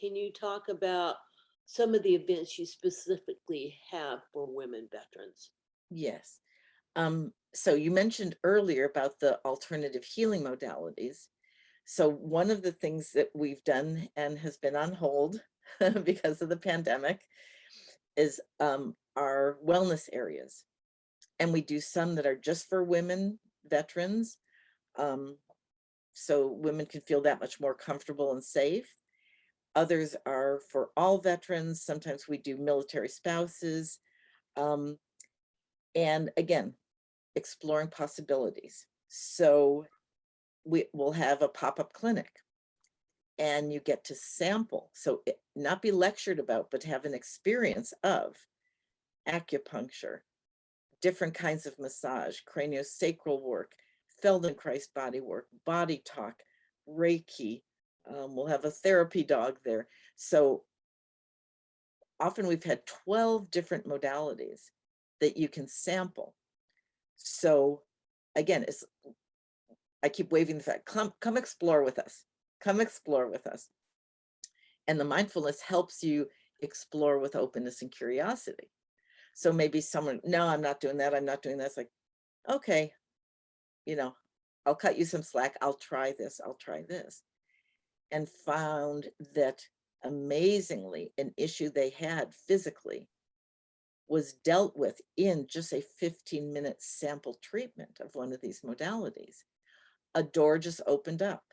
Can you talk about some of the events you specifically have for women veterans? Yes. So you mentioned earlier about the alternative healing modalities. So one of the things that we've done and has been on hold because of the pandemic is our wellness areas. And we do some that are just for women veterans. Um, so women can feel that much more comfortable and safe. Others are for all veterans. Sometimes we do military spouses. Um, and again, exploring possibilities. So we will have a pop-up clinic and you get to sample. So not be lectured about, but have an experience of acupuncture, different kinds of massage, craniosacral work, Feldenkrais body work, body talk, Reiki. We'll have a therapy dog there. So often we've had 12 different modalities that you can sample. So again, I keep waving the fact, come explore with us. Come explore with us. And the mindfulness helps you explore with openness and curiosity. So maybe someone, no, I'm not doing that. I'm not doing that. It's like, okay, you know, I'll cut you some slack. I'll try this. I'll try this. And found that amazingly, an issue they had physically was dealt with in just a 15-minute sample treatment of one of these modalities. A door just opened up.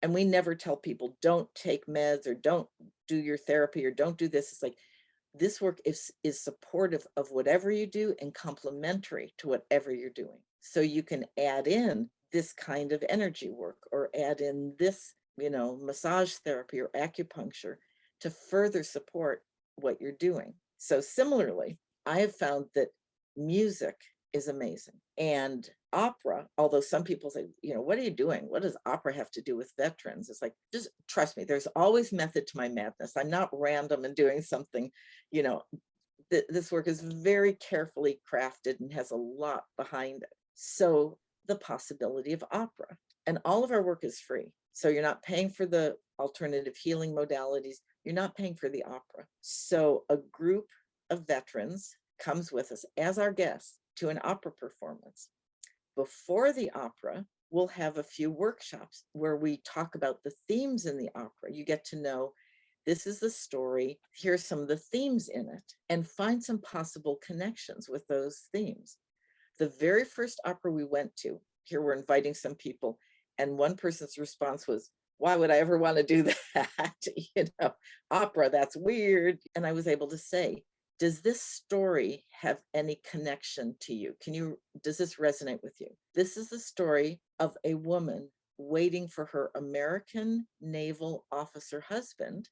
And we never tell people, don't take meds or don't do your therapy or don't do this. It's like, this work is supportive of whatever you do and complementary to whatever you're doing. So you can add in this kind of energy work or add in this, massage therapy or acupuncture to further support what you're doing. So similarly, I have found that music is amazing. And opera, although some people say, what are you doing? What does opera have to do with veterans? It's like, just trust me, there's always method to my madness. I'm not random and doing something, this work is very carefully crafted and has a lot behind it. So the possibility of opera, and all of our work is free. So you're not paying for the alternative healing modalities. You're not paying for the opera. So a group of veterans comes with us as our guests to an opera performance. Before the opera, we'll have a few workshops where we talk about the themes in the opera. You get to know, this is the story, here's some of the themes in it, and find some possible connections with those themes. The very first opera we went to, here we're inviting some people, and one person's response was, why would I ever want to do that? Opera, that's weird. And I was able to say, does this story have any connection to you? Does this resonate with you? This is the story of a woman waiting for her American naval officer husband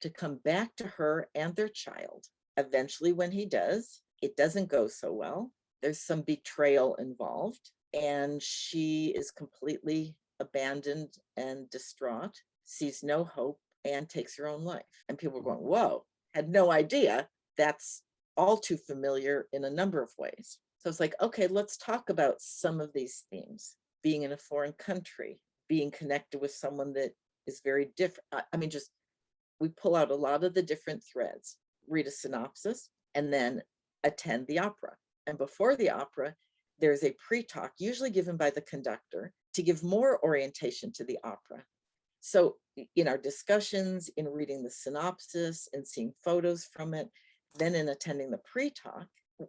to come back to her and their child. Eventually, when he does, it doesn't go so well. There's some betrayal involved, and she is completely abandoned and distraught, sees no hope, and takes her own life. And people are going, whoa, had no idea. That's all too familiar in a number of ways. So it's like, okay, let's talk about some of these themes. Being in a foreign country, being connected with someone that is very different. We pull out a lot of the different threads, read a synopsis, and then attend the opera. And before the opera, there's a pre-talk, usually given by the conductor, to give more orientation to the opera. So in our discussions, in reading the synopsis and seeing photos from it, then in attending the pre-talk,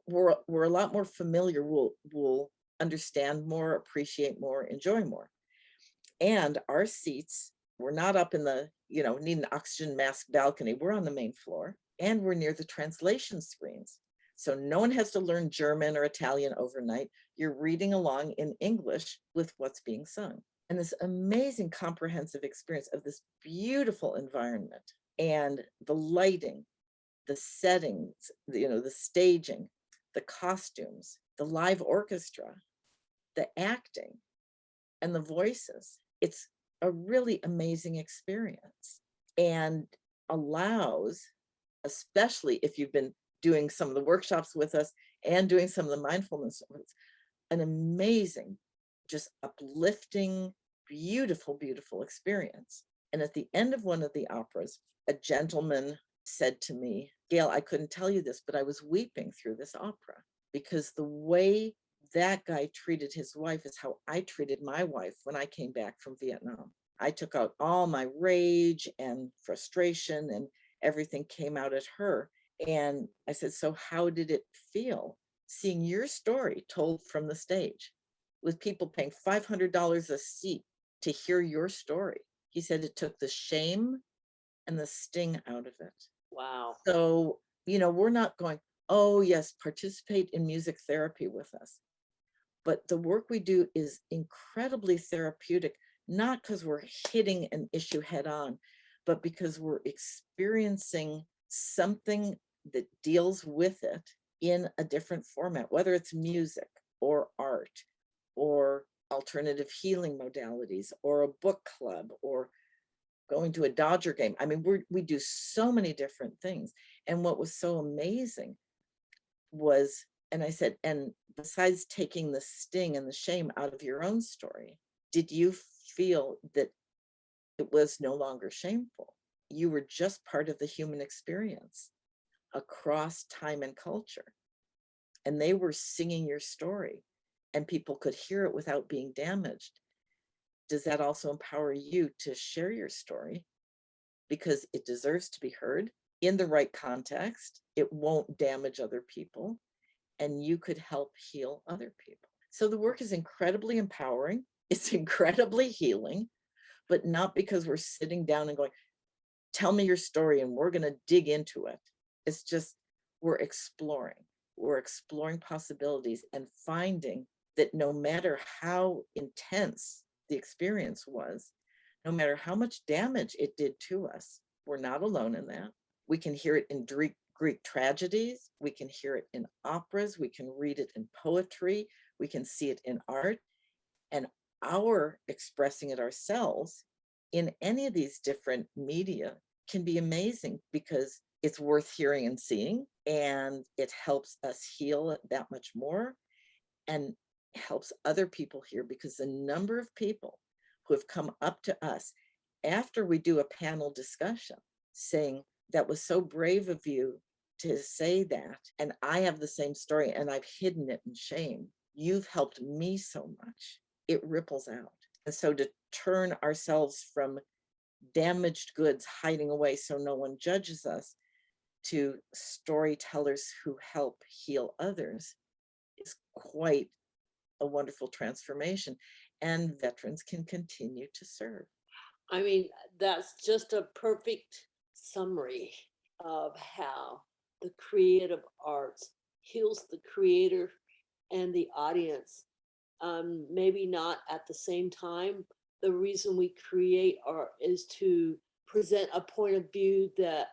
we're a lot more familiar. We'll understand more, appreciate more, enjoy more. And our seats, we're not up in the, need an oxygen mask balcony. We're on the main floor and we're near the translation screens. So no one has to learn German or Italian overnight. You're reading along in English with what's being sung. And this amazing comprehensive experience of this beautiful environment and the lighting, the settings, the staging, the costumes, the live orchestra, the acting, and the voices. It's a really amazing experience and allows, especially if you've been doing some of the workshops with us and doing some of the mindfulness, an amazing, just uplifting, beautiful, beautiful experience. And at the end of one of the operas, a gentleman said to me, Gail, I couldn't tell you this, but I was weeping through this opera because the way that guy treated his wife is how I treated my wife when I came back from Vietnam. I took out all my rage and frustration, and everything came out at her. And I said, so how did it feel seeing your story told from the stage with people paying $500 a seat to hear your story? He said it took the shame and the sting out of it. Wow. So, we're not going, oh, yes, participate in music therapy with us. But the work we do is incredibly therapeutic, not because we're hitting an issue head on, but because we're experiencing something that deals with it in a different format, whether it's music or art or alternative healing modalities or a book club or going to a Dodger game. I mean, we do so many different things. And what was so amazing was, and I said, and besides taking the sting and the shame out of your own story, did you feel that it was no longer shameful? You were just part of the human experience across time and culture. And they were singing your story and people could hear it without being damaged. Does that also empower you to share your story? Because it deserves to be heard in the right context. It won't damage other people, and you could help heal other people. So the work is incredibly empowering. It's incredibly healing, but not because we're sitting down and going, tell me your story and we're going to dig into it. It's just, we're exploring possibilities and finding that no matter how intense the experience was, no matter how much damage it did to us, we're not alone in that. We can hear it in Greek tragedies. We can hear it in operas. We can read it in poetry. We can see it in art. And our expressing it ourselves in any of these different media can be amazing because it's worth hearing and seeing, and it helps us heal that much more and helps other people hear, because the number of people who have come up to us after we do a panel discussion saying, that was so brave of you to say that, and I have the same story and I've hidden it in shame. You've helped me so much. It ripples out. And so to turn ourselves from damaged goods hiding away so no one judges us to storytellers who help heal others is quite a wonderful transformation, and veterans can continue to serve. I mean, that's just a perfect summary of how the creative arts heals the creator and the audience. Maybe not at the same time. The reason we create art is to present a point of view that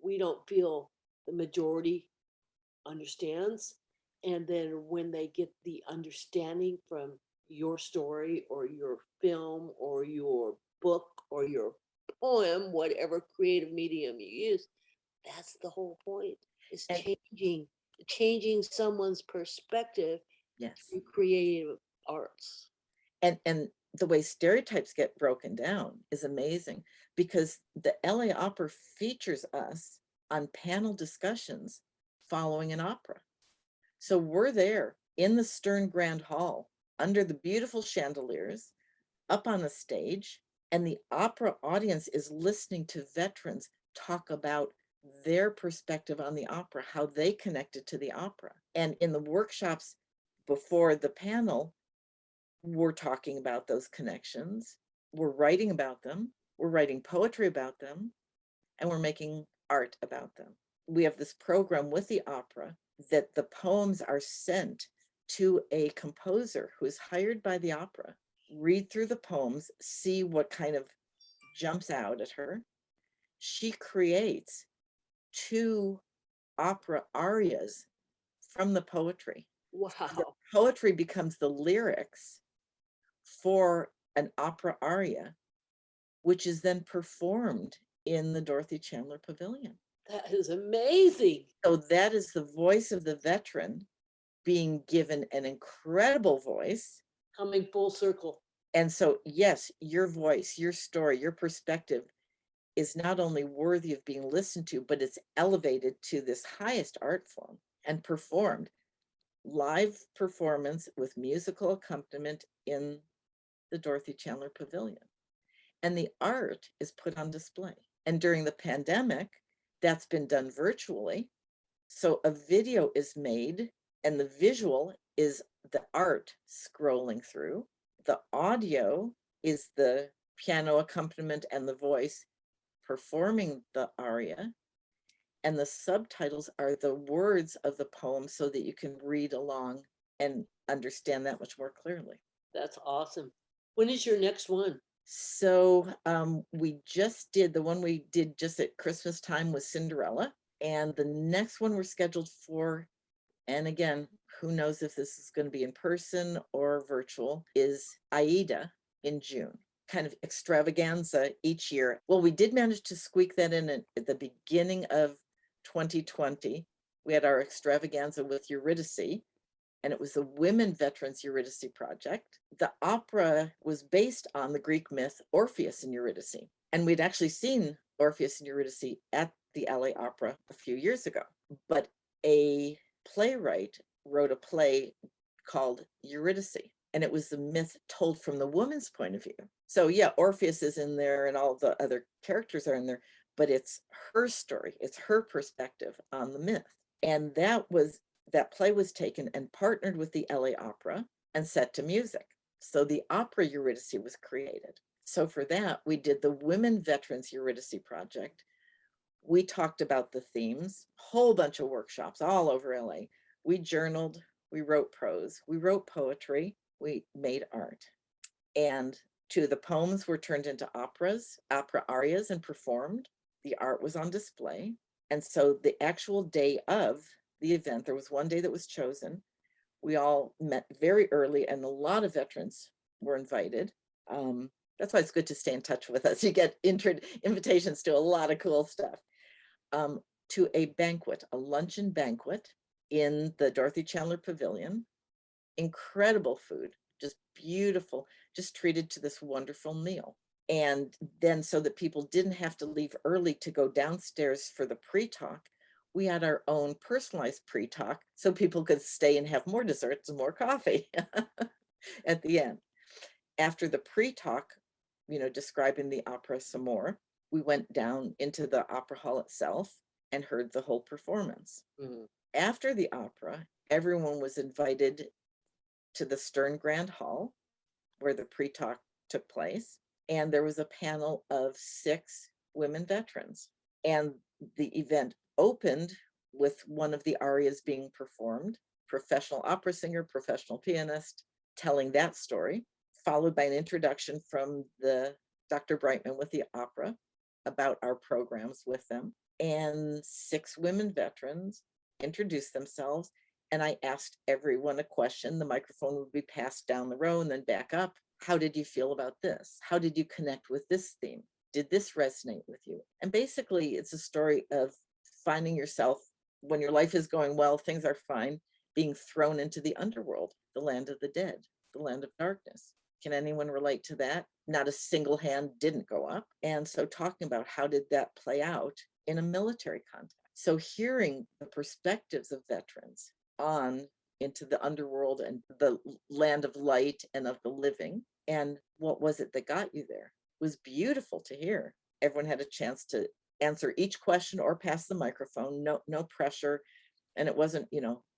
we don't feel the majority understands. And then when they get the understanding from your story or your film or your book or your poem, whatever creative medium you use, that's the whole point. Is And changing someone's perspective yes, through creative arts. and the way stereotypes get broken down is amazing, because the LA Opera features us on panel discussions following an opera. So we're there in the Stern Grand Hall under the beautiful chandeliers up on the stage, and the opera audience is listening to veterans talk about their perspective on the opera, how they connected to the opera. And in the workshops before the panel, we're talking about those connections, we're writing about them, we're writing poetry about them, and we're making art about them. We have this program with the opera that the poems are sent to a composer who is hired by the opera, read through the poems, see what kind of jumps out at her. She creates 2 opera arias from the poetry. The Wow. poetry becomes the lyrics for an opera aria, which is then performed in the Dorothy Chandler Pavilion. That is amazing. So that is the voice of the veteran being given an incredible voice. Coming full circle. And so, yes, your voice, your story, your perspective is not only worthy of being listened to, but it's elevated to this highest art form and performed live performance with musical accompaniment in the Dorothy Chandler Pavilion. And the art is put on display. And during the pandemic, that's been done virtually. So a video is made and the visual is the art scrolling through. The audio is the piano accompaniment and the voice performing the aria. And the subtitles are the words of the poem so that you can read along and understand that much more clearly. That's awesome. When is your next one? So we just did, the one we did just at Christmas time was Cinderella. And the next one we're scheduled for, and again, who knows if this is going to be in person or virtual, is Aida in June. Kind of extravaganza each year. Well, we did manage to squeak that in at the beginning of 2020. We had our extravaganza with Eurydice, and it was the Women Veterans Eurydice Project. The opera was based on the Greek myth Orpheus and Eurydice. And we'd actually seen Orpheus and Eurydice at the LA Opera a few years ago. But a playwright wrote a play called Eurydice, and it was the myth told from the woman's point of view. So yeah, Orpheus is in there and all the other characters are in there, but it's her story, it's her perspective on the myth. And that play was taken and partnered with the LA Opera and set to music. So the opera Eurydice was created. So for that, we did the Women Veterans Eurydice Project. We talked about the themes, whole bunch of workshops all over LA. We journaled, we wrote prose, we wrote poetry, we made art. And two of the poems were turned into opera arias and performed. The art was on display. And so the actual day of the event, there was one day that was chosen. We all met very early and a lot of veterans were invited. That's why it's good to stay in touch with us. You get invitations to a lot of cool stuff. To a banquet, a luncheon banquet in the Dorothy Chandler Pavilion. Incredible food, just beautiful, just treated to this wonderful meal. And then so that people didn't have to leave early to go downstairs for the pre-talk, we had our own personalized pre-talk so people could stay and have more desserts and more coffee at the end. After the pre-talk, describing the opera some more, we went down into the opera hall itself and heard the whole performance. Mm-hmm. After the opera, everyone was invited to the Stern Grand Hall where the pre-talk took place. And there was a panel of 6 women veterans. And the event opened with one of the arias being performed, professional opera singer, professional pianist, telling that story, followed by an introduction from the Dr. Brightman with the opera about our programs with them. And 6 women veterans introduced themselves. And I asked everyone a question. The microphone would be passed down the row and then back up. How did you feel about this? How did you connect with this theme? Did this resonate with you? And basically, it's a story of finding yourself when your life is going well, things are fine, being thrown into the underworld, the land of the dead, the land of darkness. Can anyone relate to that? Not a single hand didn't go up. And so talking about how did that play out in a military context. So hearing the perspectives of veterans on into the underworld and the land of light and of the living, and what was it that got you there, was beautiful to hear. Everyone had a chance to answer each question or pass the microphone, no pressure. And it wasn't,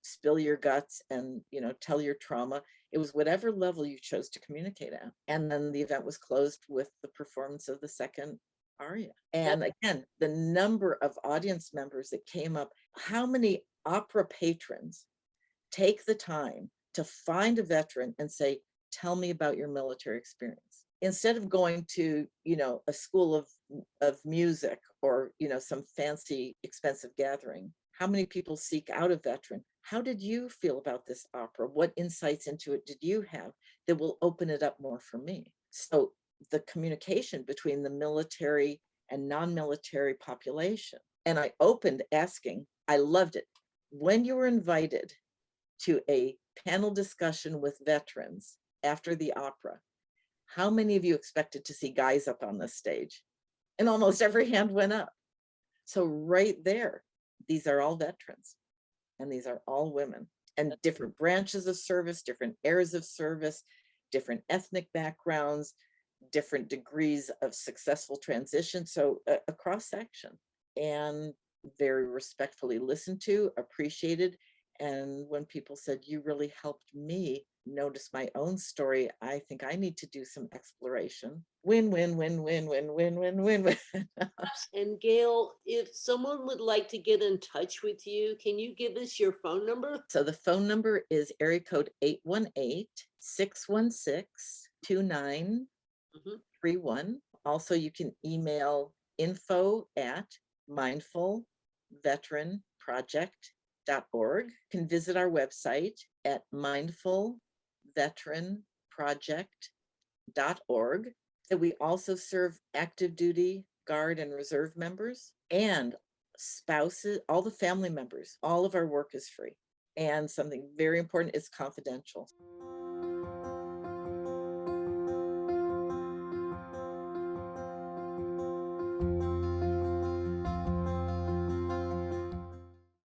spill your guts and, tell your trauma. It was whatever level you chose to communicate at. And then the event was closed with the performance of the second aria. And again, the number of audience members that came up, how many opera patrons take the time to find a veteran and say, tell me about your military experience. Instead of going to, a school of music or, some fancy expensive gathering, how many people seek out a veteran? How did you feel about this opera? What insights into it did you have that will open it up more for me? So the communication between the military and non-military population. And I opened asking, I loved it. When you were invited to a panel discussion with veterans after the opera, how many of you expected to see guys up on the stage? And almost every hand went up. So right there, these are all veterans, and these are all women, and different branches of service, different eras of service, different ethnic backgrounds, different degrees of successful transition. So a cross section, and very respectfully listened to, appreciated. And when people said, you really helped me notice my own story, I think I need to do some exploration. Win, win, win, win, win, win, win, win, win. And Gail, if someone would like to get in touch with you, can you give us your phone number? So the phone number is area code 818-616-2931. Mhm. Also, you can email info@mindfulveteranproject.org. You can visit our website at mindfulveteranproject.org. And we also serve active duty, Guard, and Reserve members, and spouses, all the family members. All of our work is free. And something very important, is confidential.